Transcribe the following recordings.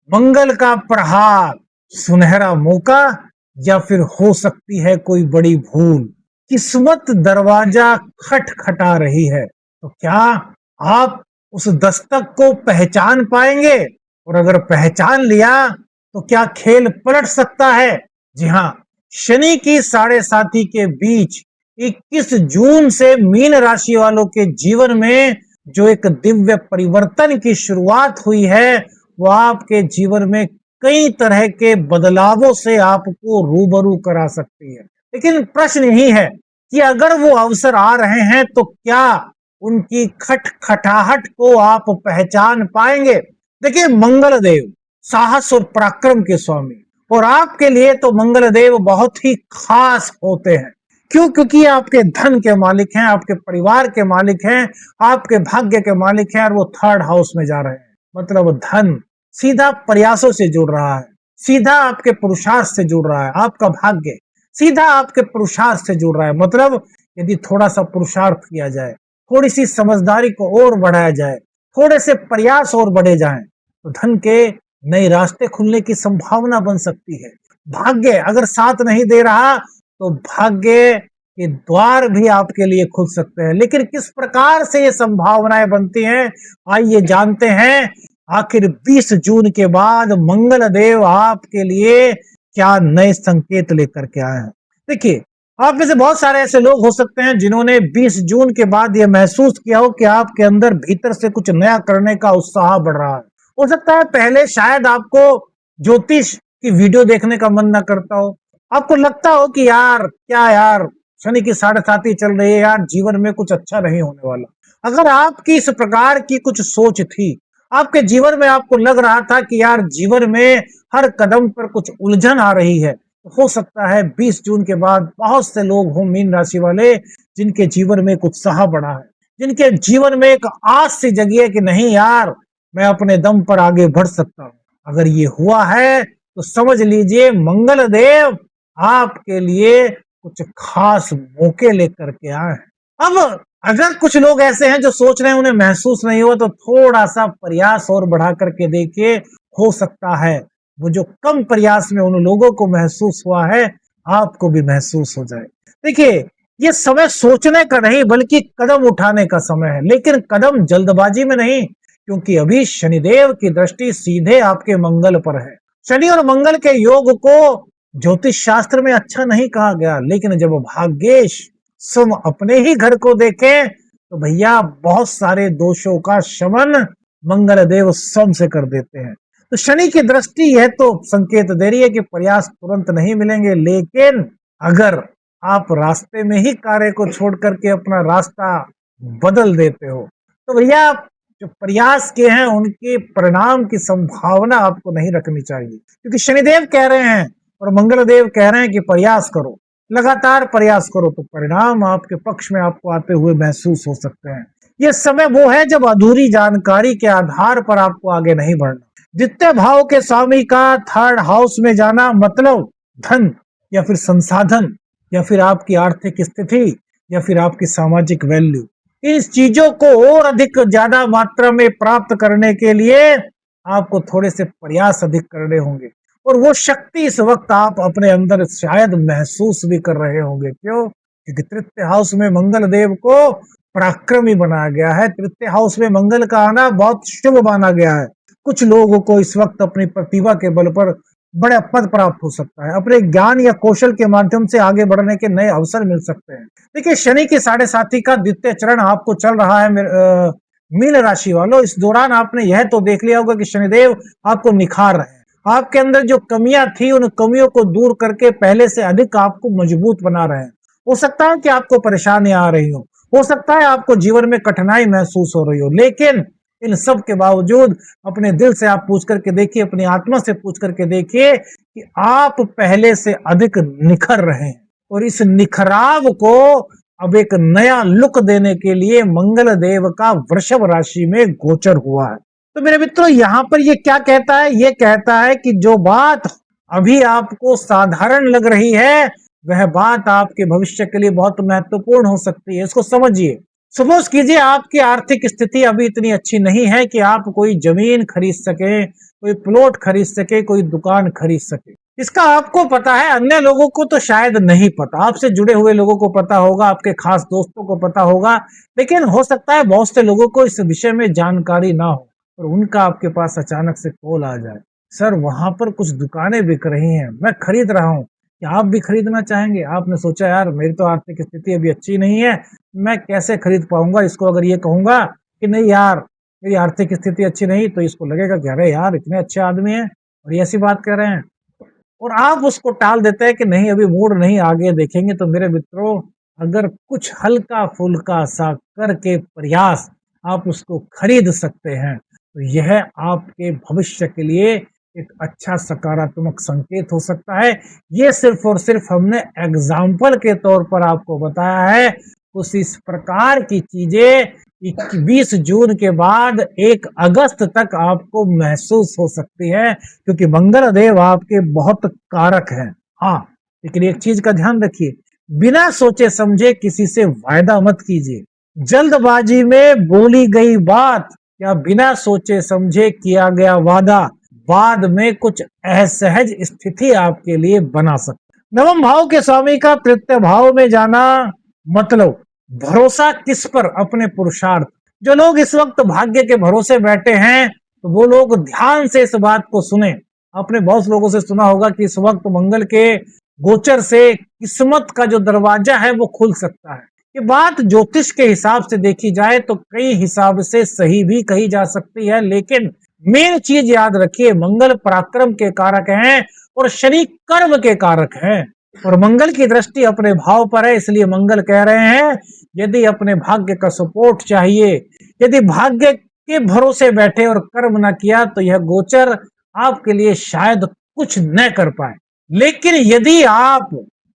मंगल का प्रहार, सुनहरा मौका, या फिर हो सकती है कोई बड़ी भूल। किस्मत दरवाजा खटखटा रही है, तो क्या आप उस दस्तक को पहचान पाएंगे? और अगर पहचान लिया तो क्या खेल पलट सकता है? जी हाँ, शनि की साढ़े साथी के बीच 21 जून से मीन राशि वालों के जीवन में जो एक दिव्य परिवर्तन की शुरुआत हुई है, वो आपके जीवन में कई तरह के बदलावों से आपको रूबरू करा सकती है। लेकिन प्रश्न यही है कि अगर वो अवसर आ रहे हैं तो क्या उनकी खटखटाहट को आप पहचान पाएंगे? देखिए, मंगल देव साहस और पराक्रम के स्वामी, और आपके लिए तो मंगल देव बहुत ही खास होते हैं। क्यों? क्योंकि आपके धन के मालिक हैं, आपके परिवार के मालिक हैं, आपके भाग्य के मालिक हैं, और वो थर्ड हाउस में जा रहे हैं। मतलब धन सीधा प्रयासों से जुड़ रहा है, सीधा आपके पुरुषार्थ से जुड़ रहा है। आपका भाग्य सीधा आपके पुरुषार्थ से जुड़ रहा है। मतलब यदि थोड़ा सा पुरुषार्थ किया जाए, थोड़ी सी समझदारी को और बढ़ाया जाए, थोड़े से प्रयास और बढ़े जाएं, तो धन के नए रास्ते खुलने की संभावना बन सकती है। भाग्य अगर साथ नहीं दे रहा तो भाग्य के द्वार भी आपके लिए खुल सकते हैं। लेकिन किस प्रकार से ये संभावनाएं बनती हैं, आइए जानते हैं। आखिर 20 जून के बाद मंगल देव आपके लिए क्या नए संकेत लेकर के आए हैं। देखिए, आप में से बहुत सारे ऐसे लोग हो सकते हैं जिन्होंने 20 जून के बाद यह महसूस किया हो कि आपके अंदर भीतर से कुछ नया करने का उत्साह बढ़ रहा है। हो सकता है पहले शायद आपको ज्योतिष की वीडियो देखने का मन ना करता हो, आपको लगता हो कि यार क्या यार, शनि की साढ़े साथी चल रही है यार, जीवन में कुछ अच्छा नहीं होने वाला। अगर आपकी इस प्रकार की कुछ सोच थी, आपके जीवन में आपको लग रहा था कि यार जीवन में हर कदम पर कुछ उलझन आ रही है, तो हो सकता है 20 जून के बाद बहुत से लोग हों मीन राशि वाले जिनके जीवन में एक उत्साह बढ़ा है, जिनके जीवन में एक आस सी जगी है कि नहीं यार, मैं अपने दम पर आगे बढ़ सकता हूं। अगर ये हुआ है तो समझ लीजिए मंगल देव आपके लिए कुछ खास मौके लेकर के आए हैं। अब अगर कुछ लोग ऐसे हैं जो सोच रहे हैं उन्हें महसूस नहीं हुआ, तो थोड़ा सा प्रयास और बढ़ा करके देखिए, हो सकता है वो जो कम प्रयास में उन लोगों को महसूस हुआ है, आपको भी महसूस हो जाए। देखिए, ये समय सोचने का नहीं बल्कि कदम उठाने का समय है, लेकिन कदम जल्दबाजी में नहीं, क्योंकि अभी शनिदेव की दृष्टि सीधे आपके मंगल पर है। शनि और मंगल के योग को ज्योतिष शास्त्र में अच्छा नहीं कहा गया, लेकिन जब भाग्येश तुम अपने ही घर को देखें तो भैया बहुत सारे दोषों का शमन मंगल देव स्वयं से कर देते हैं। तो शनि की दृष्टि यह तो संकेत दे रही है कि प्रयास तुरंत नहीं मिलेंगे, लेकिन अगर आप रास्ते में ही कार्य को छोड़ करके अपना रास्ता बदल देते हो, तो भैया जो प्रयास किए हैं उनके परिणाम की संभावना आपको नहीं रखनी चाहिए। क्योंकि शनिदेव कह रहे हैं और मंगल देव कह रहे हैं कि प्रयास करो, लगातार प्रयास करो, तो परिणाम आपके पक्ष में आपको आते हुए महसूस हो सकते हैं। यह समय वो है जब अधूरी जानकारी के आधार पर आपको आगे नहीं बढ़ना। द्वितीय भाव के स्वामी का थर्ड हाउस में जाना मतलब धन, या फिर संसाधन, या फिर आपकी आर्थिक स्थिति, या फिर आपकी सामाजिक वैल्यू, इस चीजों को और अधिक ज्यादा मात्रा में प्राप्त करने के लिए आपको थोड़े से प्रयास अधिक करने होंगे। और वो शक्ति इस वक्त आप अपने अंदर शायद महसूस भी कर रहे होंगे। क्यों? क्योंकि तृतीय हाउस में मंगल देव को पराक्रमी बनाया गया है। तृतीय हाउस में मंगल का आना बहुत शुभ माना गया है। कुछ लोगों को इस वक्त अपनी प्रतिभा के बल पर बड़ा पद प्राप्त हो सकता है, अपने ज्ञान या कौशल के माध्यम से आगे बढ़ने के नए अवसर मिल सकते हैं। देखिए, शनि के साढ़े साथी का द्वितीय चरण आपको चल रहा है मीन राशि वालों। इस दौरान आपने यह तो देख लिया होगा कि शनिदेव आपको निखार रहे हैं, आपके अंदर जो कमियां थी उन कमियों को दूर करके पहले से अधिक आपको मजबूत बना रहे हैं। हो सकता है कि आपको परेशानियां आ रही हो सकता है आपको जीवन में कठिनाई महसूस हो रही हो, लेकिन इन सब के बावजूद अपने दिल से आप पूछ करके देखिए, अपनी आत्मा से पूछ करके देखिए कि आप पहले से अधिक निखर रहे हैं। और इस निखराव को अब एक नया लुक देने के लिए मंगल देव का वृषभ राशि में गोचर हुआ है। तो मेरे मित्रों, यहां पर ये क्या कहता है? ये कहता है कि जो बात अभी आपको साधारण लग रही है, वह बात आपके भविष्य के लिए बहुत महत्वपूर्ण हो सकती है। इसको समझिए। सपोज कीजिए आपकी आर्थिक स्थिति अभी इतनी अच्छी नहीं है कि आप कोई जमीन खरीद सके, कोई प्लॉट खरीद सके, कोई दुकान खरीद सके। इसका आपको पता है, अन्य लोगों को तो शायद नहीं पता। आपसे जुड़े हुए लोगों को पता होगा, आपके खास दोस्तों को पता होगा, लेकिन हो सकता है बहुत से लोगों को इस विषय में जानकारी ना हो और उनका आपके पास अचानक से कॉल आ जाए, सर वहां पर कुछ दुकानें बिक रही हैं, मैं खरीद रहा हूँ, क्या आप भी खरीदना चाहेंगे? आपने सोचा यार मेरी तो आर्थिक स्थिति अभी अच्छी नहीं है, मैं कैसे खरीद पाऊंगा इसको। अगर ये कहूंगा कि नहीं यार मेरी आर्थिक स्थिति अच्छी नहीं, तो इसको लगेगा कि अरे यार इतने अच्छे आदमी हैं और ये ऐसी बात कर रहे हैं, और आप उसको टाल देते हैं कि नहीं अभी मूड नहीं, आगे देखेंगे। तो मेरे मित्रों, अगर कुछ हल्का फुल्का सा करके प्रयास आप उसको खरीद सकते हैं, तो यह आपके भविष्य के लिए एक अच्छा सकारात्मक संकेत हो सकता है। ये सिर्फ और सिर्फ हमने एग्जाम्पल के तौर पर आपको बताया है। कुछ इस प्रकार की चीजें 20 जून के बाद 1 अगस्त तक आपको महसूस हो सकती है, क्योंकि मंगल देव आपके बहुत कारक हैं। हाँ, लेकिन एक चीज का ध्यान रखिए, बिना सोचे समझे किसी से वायदा मत कीजिए। जल्दबाजी में बोली गई बात या बिना सोचे समझे किया गया वादा बाद में कुछ असहज स्थिति आपके लिए बना सकता है। नवम भाव के स्वामी का तृतीय भाव में जाना मतलब भरोसा किस पर? अपने पुरुषार्थ। जो लोग इस वक्त भाग्य के भरोसे बैठे हैं, तो वो लोग ध्यान से इस बात को सुने। आपने बहुत लोगों से सुना होगा कि इस वक्त मंगल के गोचर से किस्मत का जो दरवाजा है वो खुल सकता है। ये बात ज्योतिष के हिसाब से देखी जाए तो कई हिसाब से सही भी कही जा सकती है, लेकिन मेन चीज याद रखिए, मंगल पराक्रम के कारक हैं और शनि कर्म के कारक हैं, और मंगल की दृष्टि अपने भाव पर है। इसलिए मंगल कह रहे हैं यदि अपने भाग्य का सपोर्ट चाहिए, यदि भाग्य के भरोसे बैठे और कर्म न किया, तो यह गोचर आपके लिए शायद कुछ न कर पाए। लेकिन यदि आप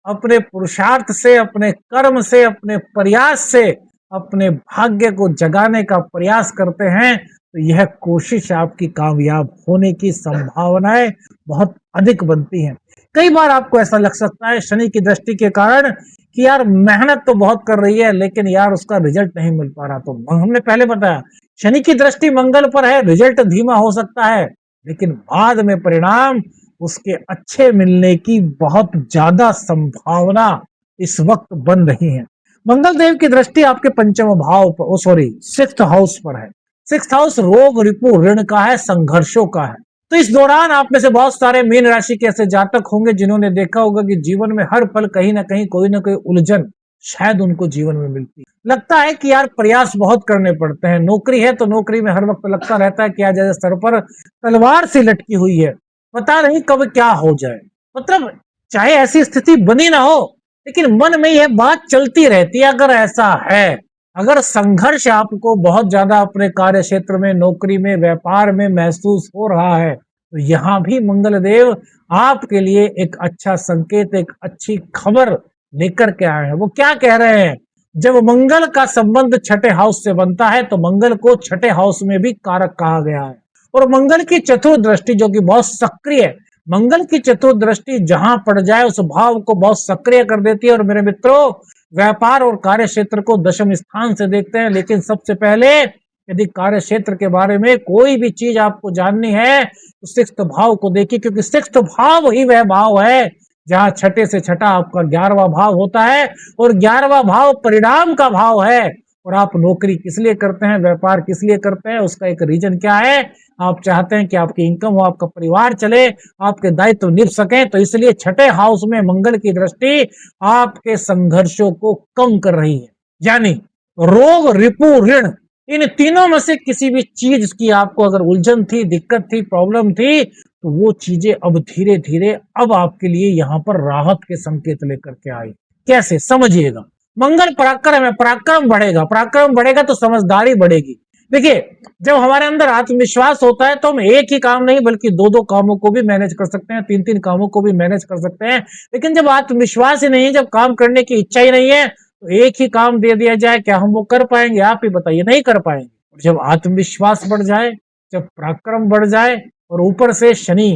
अपने पुरुषार्थ से, अपने कर्म से, अपने प्रयास से अपने भाग्य को जगाने का प्रयास करते हैं, तो यह कोशिश आपकी कामयाब होने की संभावनाएं बहुत अधिक बनती हैं। कई बार आपको ऐसा लग सकता है शनि की दृष्टि के कारण कि यार मेहनत तो बहुत कर रही है, लेकिन यार उसका रिजल्ट नहीं मिल पा रहा। तो हमने पहले बताया शनि की दृष्टि मंगल पर है, रिजल्ट धीमा हो सकता है, लेकिन बाद में परिणाम उसके अच्छे मिलने की बहुत ज्यादा संभावना इस वक्त बन रही है। मंगल देव की दृष्टि आपके पंचम भाव पर, सॉरी, 6th हाउस पर है। 6th हाउस रोग, रिपु, ऋण का है, संघर्षों का है। तो इस दौरान आप में से बहुत सारे मीन राशि के ऐसे जातक होंगे जिन्होंने देखा होगा कि जीवन में हर पल कहीं ना कहीं कोई ना कोई उलझन शायद उनको जीवन में मिलती है। लगता है कि यार प्रयास बहुत करने पड़ते हैं, नौकरी है तो नौकरी में हर वक्त लगता रहता है कि आज जैसे सर पर तलवार सी लटकी हुई है, पता नहीं कब क्या हो जाए। मतलब चाहे ऐसी स्थिति बनी ना हो, लेकिन मन में यह बात चलती रहती है। अगर ऐसा है, अगर संघर्ष आपको बहुत ज्यादा अपने कार्य क्षेत्र में, नौकरी में, व्यापार में महसूस हो रहा है, तो यहाँ भी मंगल देव आपके लिए एक अच्छा संकेत, एक अच्छी खबर लेकर के आए हैं। वो क्या कह रहे हैं, जब मंगल का संबंध छठे हाउस से बनता है, तो मंगल को छठे हाउस में भी कारक कहा गया है। और मंगल की चतुर्थ दृष्टि जो कि बहुत सक्रिय है, मंगल की चतुर्थ दृष्टि जहां पड़ जाए उस भाव को बहुत सक्रिय कर देती है। और मेरे मित्रों, व्यापार और कार्य क्षेत्र को दशम स्थान से देखते हैं, लेकिन सबसे पहले यदि कार्य क्षेत्र के बारे में कोई भी चीज आपको जाननी है तो 6th भाव को देखिए, क्योंकि 6th भाव ही वह भाव है जहां छठे से छठा आपका 11वां भाव होता है, और 11वां भाव परिणाम का भाव है। और आप नौकरी किस लिए करते हैं, व्यापार किस लिए करते हैं, उसका एक रीजन क्या है? आप चाहते हैं कि आपकी इनकम हो, आपका परिवार चले, आपके दायित्व निभ सकें, तो इसलिए छठे हाउस में मंगल की दृष्टि आपके संघर्षों को कम कर रही है। यानी रोग, रिपु, ऋण, इन तीनों में से किसी भी चीज की आपको अगर उलझन थी, दिक्कत थी, प्रॉब्लम थी, तो वो चीजें अब धीरे धीरे अब आपके लिए यहाँ पर राहत के संकेत लेकर के आई। कैसे? समझिएगा। मंगल पराक्रम है, पराक्रम बढ़ेगा, पराक्रम बढ़ेगा तो समझदारी बढ़ेगी। देखिए, जब हमारे अंदर आत्मविश्वास होता है तो हम एक ही काम नहीं बल्कि दो दो कामों को भी मैनेज कर सकते हैं, तीन तीन कामों को भी मैनेज कर सकते हैं। लेकिन जब आत्मविश्वास ही नहीं है, जब काम करने की इच्छा ही नहीं है, तो एक ही काम दे दिया जाए, क्या हम वो कर पाएंगे? आप ही बताइए, नहीं कर पाएंगे। जब आत्मविश्वास बढ़ जाए, जब पराक्रम बढ़ जाए और ऊपर से शनि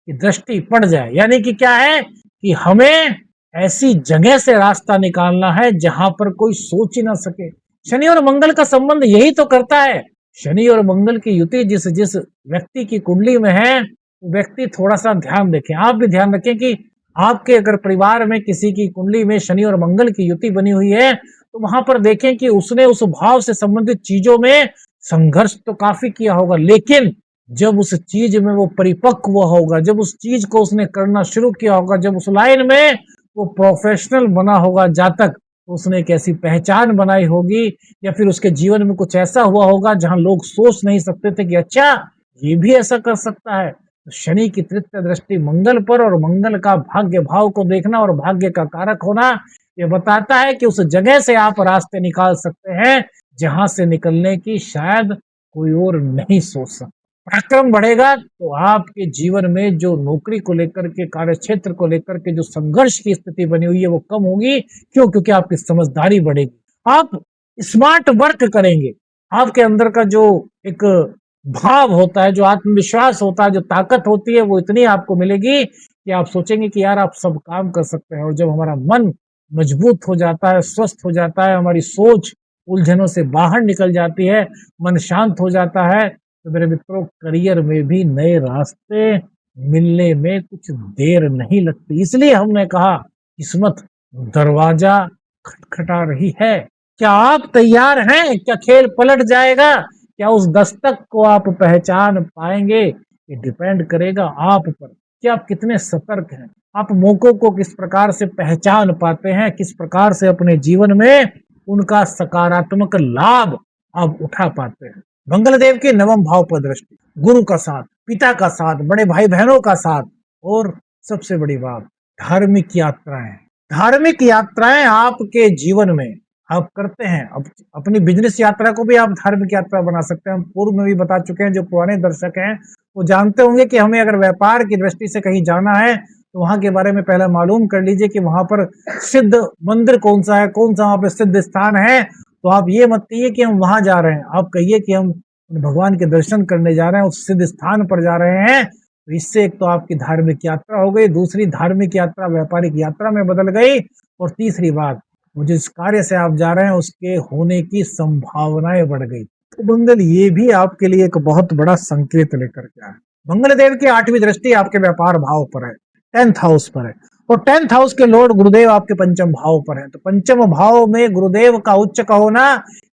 की दृष्टि पड़ जाए, यानी कि क्या है कि हमें ऐसी जगह से रास्ता निकालना है जहां पर कोई सोच ही ना सके, शनि और मंगल का संबंध यही तो करता है। शनि और मंगल की युति जिस जिस व्यक्ति की कुंडली में है, वो व्यक्ति थोड़ा सा ध्यान रखें। आप भी ध्यान रखें कि आपके अगर परिवार में किसी की कुंडली में शनि और मंगल की युति बनी हुई है, तो वहां पर देखें कि उसने उस भाव से संबंधित चीजों में संघर्ष तो काफी किया होगा, लेकिन जब उस चीज में वो परिपक्व होगा, जब उस चीज को उसने करना शुरू किया होगा, जब उस लाइन में वो प्रोफेशनल बना होगा जातक, उसने एक ऐसी पहचान बनाई होगी, या फिर उसके जीवन में कुछ ऐसा हुआ होगा जहां लोग सोच नहीं सकते थे कि अच्छा ये भी ऐसा कर सकता है। तो शनि की तृतीय दृष्टि मंगल पर और मंगल का भाग्य भाव को देखना और भाग्य का कारक होना, ये बताता है कि उस जगह से आप रास्ते निकाल सकते हैं जहां से निकलने की शायद कोई और नहीं सोच सकता। पराक्रम बढ़ेगा तो आपके जीवन में जो नौकरी को लेकर के, कार्य क्षेत्र को लेकर के जो संघर्ष की स्थिति बनी हुई है वो कम होगी। क्यों? क्योंकि आपकी समझदारी बढ़ेगी, आप स्मार्ट वर्क करेंगे। आपके अंदर का जो एक भाव होता है, जो आत्मविश्वास होता है, जो ताकत होती है, वो इतनी आपको मिलेगी कि आप सोचेंगे कि यार आप सब काम कर सकते हैं। और जब हमारा मन मजबूत हो जाता है, स्वस्थ हो जाता है, हमारी सोच उलझनों से बाहर निकल जाती है, मन शांत हो जाता है, तो मेरे मित्रों करियर में भी नए रास्ते मिलने में कुछ देर नहीं लगती। इसलिए हमने कहा किस्मत दरवाजा खटखटा रही है। क्या आप तैयार हैं? क्या खेल पलट जाएगा? क्या उस दस्तक को आप पहचान पाएंगे? ये डिपेंड करेगा आप पर कि आप कितने सतर्क हैं, आप मौकों को किस प्रकार से पहचान पाते हैं, किस प्रकार से अपने जीवन में उनका सकारात्मक लाभ आप उठा पाते हैं। मंगल देव की नवम भाव पर दृष्टि, गुरु का साथ, पिता का साथ, बड़े भाई बहनों का साथ, और सबसे बड़ी बात धार्मिक यात्राएं। धार्मिक यात्राएं आपके जीवन में आप करते हैं। अब अपनी बिजनेस यात्रा को भी आप धार्मिक यात्रा बना सकते हैं। हम पूर्व में भी बता चुके हैं, जो पुराने दर्शक हैं वो जानते होंगे कि हमें अगर व्यापार की दृष्टि से कहीं जाना है तो वहां के बारे में पहले मालूम कर लीजिए कि वहां पर सिद्ध मंदिर कौन सा है, कौन सा वहां पर सिद्ध स्थान है। तो आप ये मत कहिए कि हम वहां जा रहे हैं, आप कहिए कि हम भगवान के दर्शन करने जा रहे हैं, उस सिद्ध स्थान पर जा रहे हैं। तो इससे एक तो आपकी धार्मिक यात्रा हो गई, दूसरी धार्मिक यात्रा व्यापारिक यात्रा में बदल गई, और तीसरी बात वो जिस कार्य से आप जा रहे हैं उसके होने की संभावनाएं बढ़ गई। तो मंगल ये भी आपके लिए एक बहुत बड़ा संकेत लेकर के आया। मंगल देव की 8वीं दृष्टि आपके व्यापार भाव पर है, 10th हाउस पर है, और 10th हाउस के लॉर्ड गुरुदेव आपके पंचम भाव पर है। तो पंचम भाव में गुरुदेव का उच्च का होना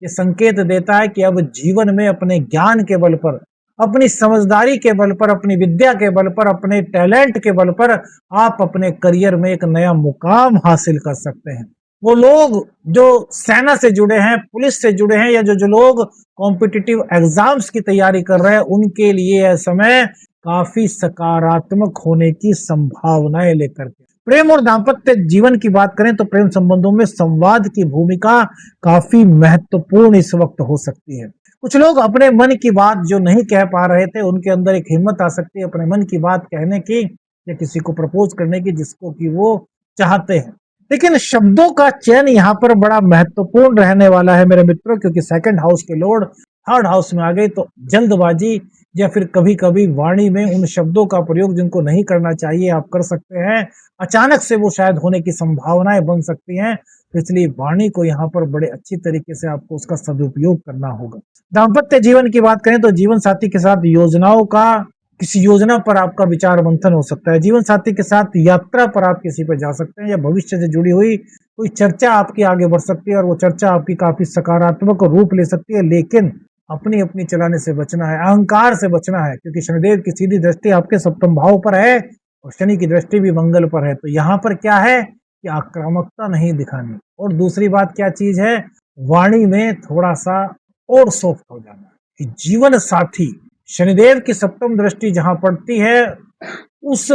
ये संकेत देता है कि अब जीवन में अपने ज्ञान के बल पर, अपनी समझदारी के बल पर, अपनी विद्या के बल पर, अपने टैलेंट के बल पर आप अपने करियर में एक नया मुकाम हासिल कर सकते हैं। वो लोग जो सेना से जुड़े हैं, पुलिस से जुड़े हैं, या जो लोग कॉम्पिटिटिव एग्जाम्स की तैयारी कर रहे हैं, उनके लिए यह समय काफी सकारात्मक होने की संभावनाएं लेकर के। प्रेम और दाम्पत्य जीवन की बात करें तो प्रेम संबंधों में संवाद की भूमिका काफी महत्वपूर्ण इस वक्त हो सकती है। कुछ लोग अपने मन की बात जो नहीं कह पा रहे थे, उनके अंदर एक हिम्मत आ सकती है अपने मन की बात कहने की, या किसी को प्रपोज करने की जिसको कि वो चाहते हैं। लेकिन शब्दों का चयन यहाँ पर बड़ा महत्वपूर्ण रहने वाला है मेरे मित्रों, क्योंकि 2nd हाउस के लॉर्ड 3rd हाउस में आ गए। तो जल्दबाजी या फिर कभी कभी वाणी में उन शब्दों का प्रयोग जिनको नहीं करना चाहिए आप कर सकते हैं, अचानक से वो शायद होने की संभावनाएं बन सकती हैं। तो इसलिए वाणी को यहाँ पर बड़े अच्छी तरीके से आपको उसका सदुपयोग करना होगा। दाम्पत्य जीवन की बात करें तो जीवन साथी के साथ योजनाओं का, किसी योजना पर आपका विचार मंथन हो सकता है। जीवन साथी के साथ यात्रा पर आप किसी पर जा सकते हैं, या भविष्य से जुड़ी हुई कोई चर्चा आपकी आगे बढ़ सकती है, और वो चर्चा आपकी काफी सकारात्मक रूप ले सकती है। लेकिन अपनी अपनी चलाने से बचना है, अहंकार से बचना है, क्योंकि शनिदेव की सीधी दृष्टि आपके 7th भाव पर है और शनि की दृष्टि भी मंगल पर है। तो यहाँ पर क्या है कि आक्रामकता नहीं दिखानी, और दूसरी बात क्या चीज है, वाणी में थोड़ा सा और सॉफ्ट हो जाना। कि जीवन साथी शनिदेव की 7th दृष्टि जहां पड़ती है, उस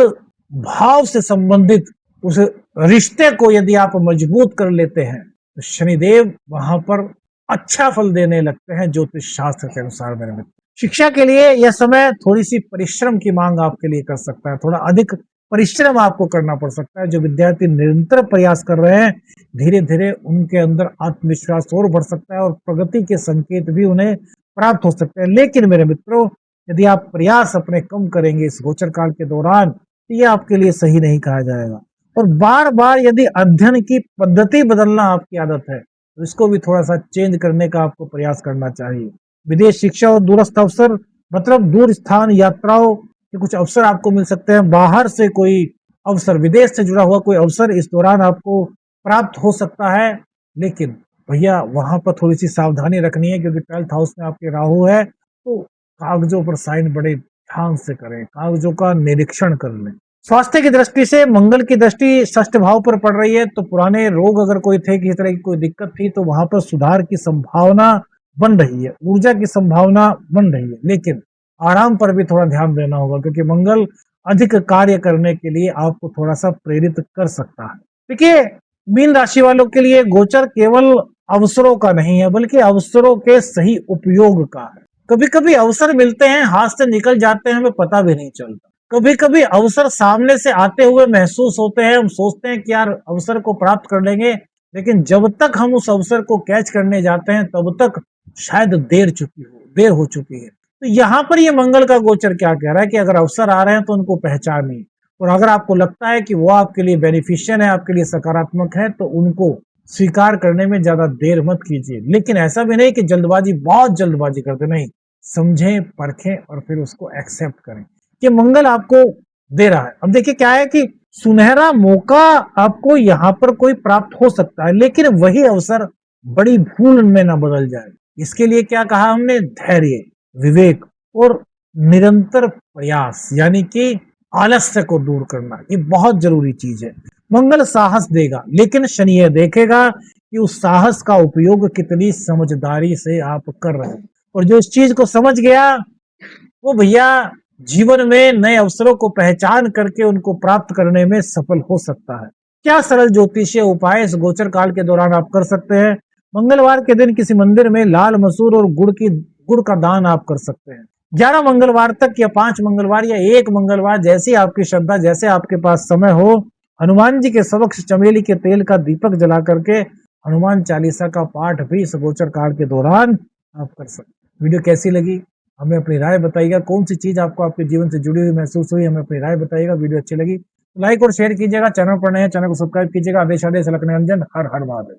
भाव से संबंधित उस रिश्ते को यदि आप मजबूत कर लेते हैं तो शनिदेव वहां पर अच्छा फल देने लगते हैं ज्योतिष शास्त्र के अनुसार मेरे मित्र। शिक्षा के लिए यह समय थोड़ी सी परिश्रम की मांग आपके लिए कर सकता है, थोड़ा अधिक परिश्रम आपको करना पड़ सकता है। जो विद्यार्थी निरंतर प्रयास कर रहे हैं, धीरे धीरे उनके अंदर आत्मविश्वास और बढ़ सकता है और प्रगति के संकेत भी उन्हें प्राप्त हो सकते हैं। लेकिन मेरे मित्रों, यदि आप प्रयास अपने कम करेंगे इस गोचर काल के दौरान, तो ये आपके लिए सही नहीं कहा जाएगा। और बार बार यदि अध्ययन की पद्धति बदलना आपकी आदत है, तो इसको भी थोड़ा सा चेंज करने का आपको प्रयास करना चाहिए। विदेश शिक्षा और दूरस्थ अवसर, मतलब दूर स्थान यात्राओं के कुछ अवसर आपको मिल सकते हैं। बाहर से कोई अवसर, विदेश से जुड़ा हुआ कोई अवसर इस दौरान आपको प्राप्त हो सकता है, लेकिन भैया वहां पर थोड़ी सी सावधानी रखनी है, क्योंकि 12th हाउस में आपके राहु है। तो कागजों पर साइन बड़े ध्यान से करें, कागजों का निरीक्षण कर लें। स्वास्थ्य की दृष्टि से मंगल की दृष्टि षष्ठ भाव पर पड़ रही है, तो पुराने रोग अगर कोई थे, किसी तरह की कोई दिक्कत थी, तो वहां पर सुधार की संभावना बन रही है, ऊर्जा की संभावना बन रही है। लेकिन आराम पर भी थोड़ा ध्यान देना होगा, क्योंकि मंगल अधिक कार्य करने के लिए आपको थोड़ा सा प्रेरित कर सकता है। देखिए, मीन राशि वालों के लिए गोचर केवल अवसरों का नहीं है, बल्कि अवसरों के सही उपयोग का है। कभी कभी अवसर मिलते हैं, हाथ से निकल जाते हैं, हमें पता भी नहीं चलता। कभी कभी अवसर सामने से आते हुए महसूस होते हैं, हम सोचते हैं कि यार अवसर को प्राप्त कर लेंगे, लेकिन जब तक हम उस अवसर को कैच करने जाते हैं तब तक शायद देर हो चुकी है। तो यहाँ पर ये मंगल का गोचर क्या कह रहा है कि अगर अवसर आ रहे हैं तो उनको पहचानिए, और अगर आपको लगता है कि वो आपके लिए बेनिफिशियल है, आपके लिए सकारात्मक है, तो उनको स्वीकार करने में ज्यादा देर मत कीजिए। लेकिन ऐसा भी नहीं कि जल्दबाजी, बहुत जल्दबाजी करते नहीं, समझें, परखें और फिर उसको एक्सेप्ट करें कि मंगल आपको दे रहा है। अब देखिए क्या है कि सुनहरा मौका आपको यहाँ पर कोई प्राप्त हो सकता है, लेकिन वही अवसर बड़ी भूल में ना बदल जाए। इसके लिए क्या कहा हमने? धैर्य, विवेक और निरंतर प्रयास, यानी कि आलस्य को दूर करना, ये बहुत जरूरी चीज है। मंगल साहस देगा, लेकिन शनि यह देखेगा कि उस साहस का उपयोग कितनी समझदारी से आप कर रहे हैं। और जो इस चीज को समझ गया, वो भैया जीवन में नए अवसरों को पहचान करके उनको प्राप्त करने में सफल हो सकता है। क्या सरल ज्योतिषीय उपाय इस गोचर काल के दौरान आप कर सकते हैं? मंगलवार के दिन किसी मंदिर में लाल मसूर और गुड़ का दान आप कर सकते हैं। 11 मंगलवार तक, या 5 मंगलवार, या 1 मंगलवार, जैसी आपकी श्रद्धा, जैसे आपके पास समय हो, हनुमान जी के समक्ष चमेली के तेल का दीपक जला करके हनुमान चालीसा का पाठ भी इस गोचर काल के दौरान आप कर सकते हैं। वीडियो कैसी लगी हमें अपनी राय बताइएगा। कौन सी चीज आपको आपके जीवन से जुड़ी हुई महसूस हुई, हमें अपनी राय बताइएगा। वीडियो अच्छी लगी तो लाइक और शेयर कीजिएगा। चैनल पर नए हैं, चैनल को सब्सक्राइब कीजिएगा। आदेश आदेश लखन निरंजन, हर हर महादेव।